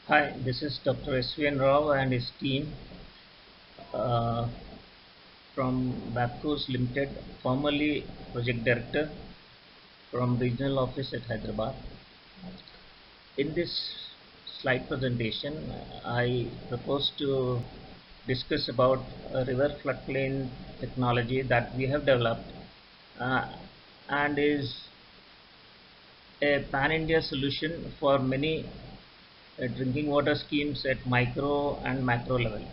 Hi, this is Dr. S.V.N. Rao and his team uh, from WAPCOS Limited, formerly Project Director from Regional Office at Hyderabad. In this slide presentation, I propose to discuss about a river floodplain technology that we have developed uh, and is a pan-India solution for many drinking water schemes at micro and macro level.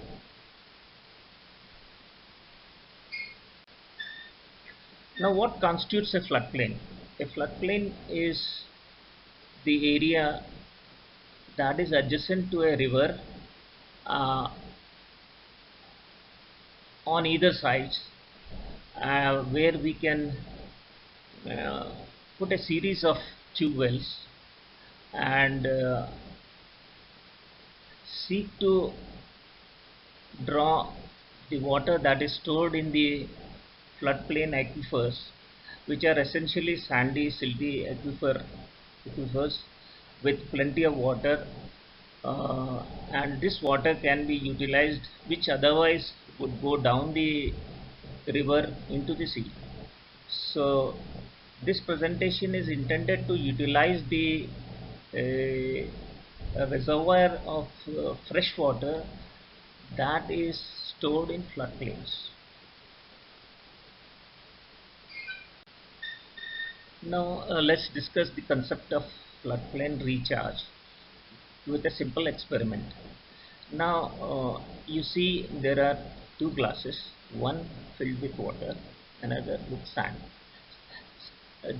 Now, what constitutes a floodplain? A floodplain is the area that is adjacent to a river uh, on either sides, where we can uh, put a series of tube wells and seek to draw the water that is stored in the floodplain aquifers, which are essentially sandy, silty aquifers with plenty of water, and this water can be utilized, which otherwise would go down the river into the sea. So, this presentation is intended to utilize the reservoir of fresh water that is stored in floodplains. Now, let's discuss the concept of floodplain recharge with a simple experiment. Now, you see there are two glasses, one filled with water, another with sand.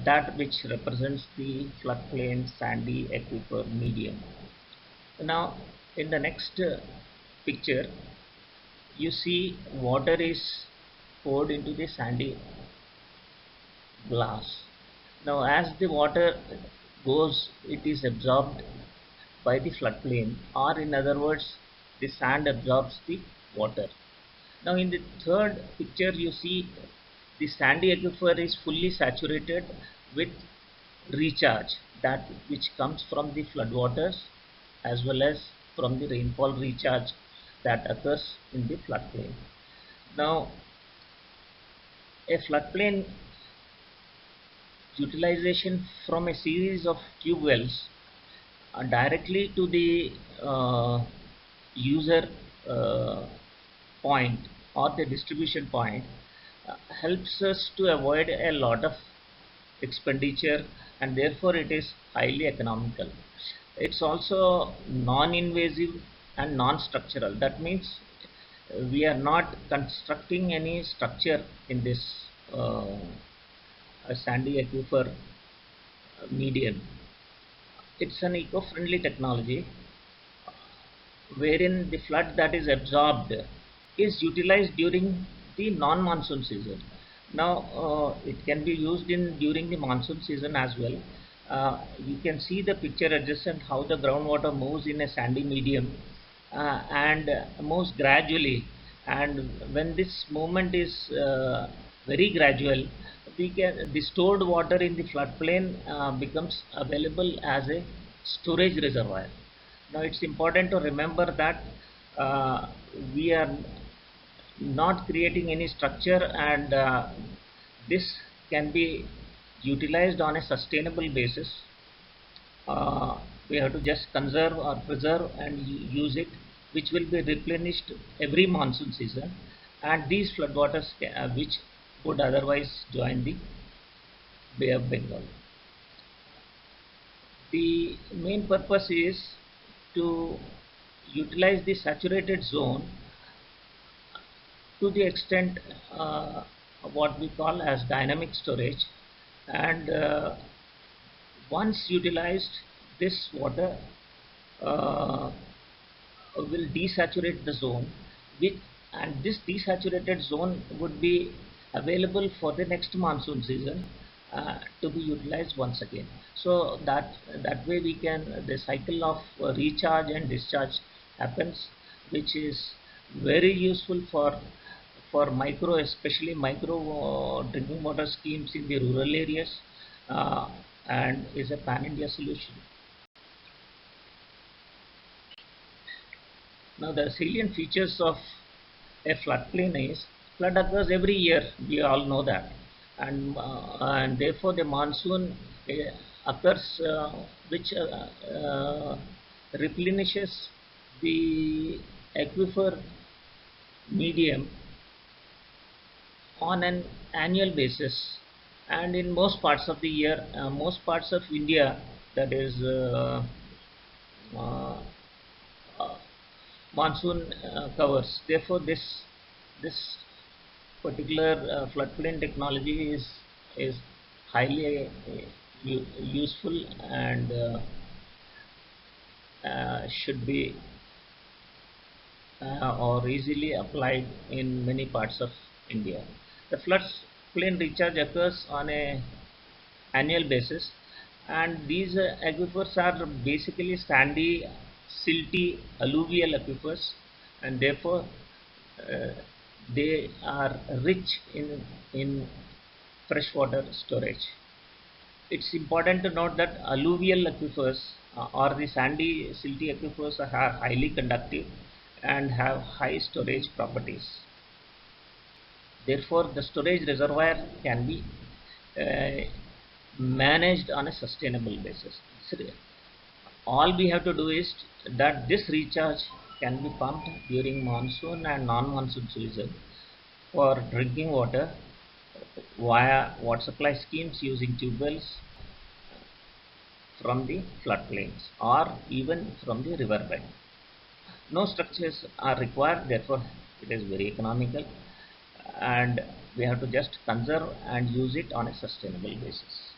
That which represents the floodplain sandy aquifer medium. Now, in the next picture, you see water is poured into the sandy glass. Now, as the water goes, it is absorbed by the floodplain, or in other words, the sand absorbs the water. Now, in the third picture, you see the sandy aquifer is fully saturated with recharge, that which comes from the floodwaters as well as from the rainfall recharge that occurs in the floodplain. Now, a floodplain utilization from a series of tube wells directly to the user uh, point or the distribution point helps us to avoid a lot of expenditure, and therefore it is highly economical. It's also non-invasive and non-structural. That means we are not constructing any structure in this uh, sandy aquifer medium. It's an eco-friendly technology wherein the flood that is absorbed is utilized during the non-monsoon season. Now, it can be used in during the monsoon season as well. You can see the picture adjacent how the groundwater moves in a sandy medium and moves gradually. And when this movement is very gradual, we can the stored water in the floodplain becomes available as a storage reservoir. Now, it's important to remember that uh, we are not creating any structure, and this can be utilized on a sustainable basis. We have to just conserve or preserve and use it, which will be replenished every monsoon season, and these floodwaters which would otherwise join the Bay of Bengal. The main purpose is to utilize the saturated zone to the extent what we call as dynamic storage, and once utilized, this water uh, will desaturate the zone with, and this desaturated zone would be available for the next monsoon season to be utilized once again. So that way we can the cycle of recharge and discharge happens, which is very useful for micro, especially micro drinking water schemes in the rural areas, uh, and is a pan India solution. Now the salient features of a floodplain is flood occurs every year. We all know that, and therefore the monsoon occurs, which replenishes the aquifer medium on an annual basis, and in most parts of the year, most parts of India, that is uh, uh, monsoon covers. Therefore, this particular floodplain technology is highly useful and should be or easily applied in many parts of India. The floodplain recharge occurs on a annual basis, and these aquifers are basically sandy, silty, alluvial aquifers, and therefore uh, they are rich in freshwater storage. It's important to note that alluvial aquifers or the sandy, silty aquifers are highly conductive and have high storage properties. Therefore, the storage reservoir can be uh, managed on a sustainable basis. So, all we have to do is that this recharge can be pumped during monsoon and non-monsoon season for drinking water via water supply schemes using tube wells from the floodplains or even from the riverbed. No structures are required, therefore it is very economical, and we have to just conserve and use it on a sustainable basis.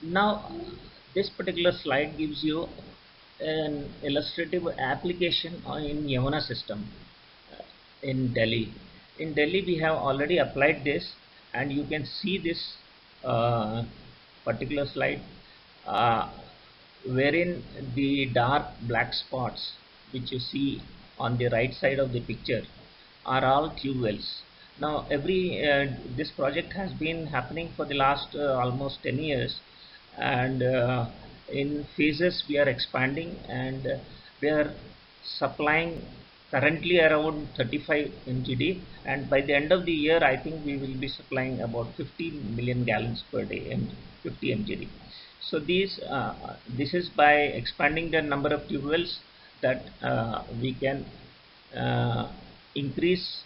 Now, this particular slide gives you an illustrative application in Yamuna system in Delhi. In Delhi, we have already applied this, and you can see this uh, particular slide, uh, wherein the dark black spots which you see on the right side of the picture are all tube wells. Now, this project has been happening for the last almost 10 years, and in phases we are expanding, and we are supplying currently around 35 mgd, and by the end of the year I think we will be supplying about 15 million gallons per day and 50 mgd. So this is by expanding the number of tube wells that we can uh, increase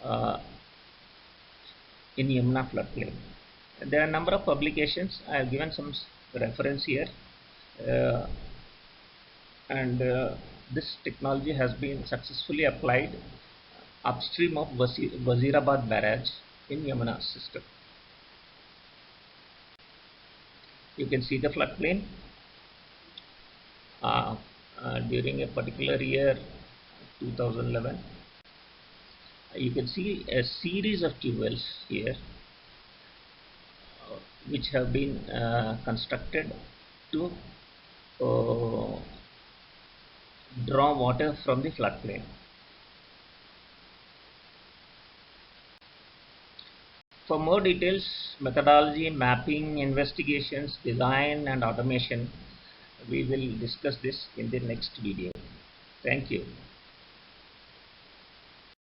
uh, in Yamuna floodplain. There are a number of publications. I have given some reference here, uh, and this technology has been successfully applied upstream of Wazirabad barrage in Yamuna system. You can see the floodplain uh, during a particular year, 2011. You can see a series of tube wells here, which have been constructed to uh, draw water from the floodplain. For more details, methodology, mapping, investigations, design and automation, we will discuss this in the next video. Thank you.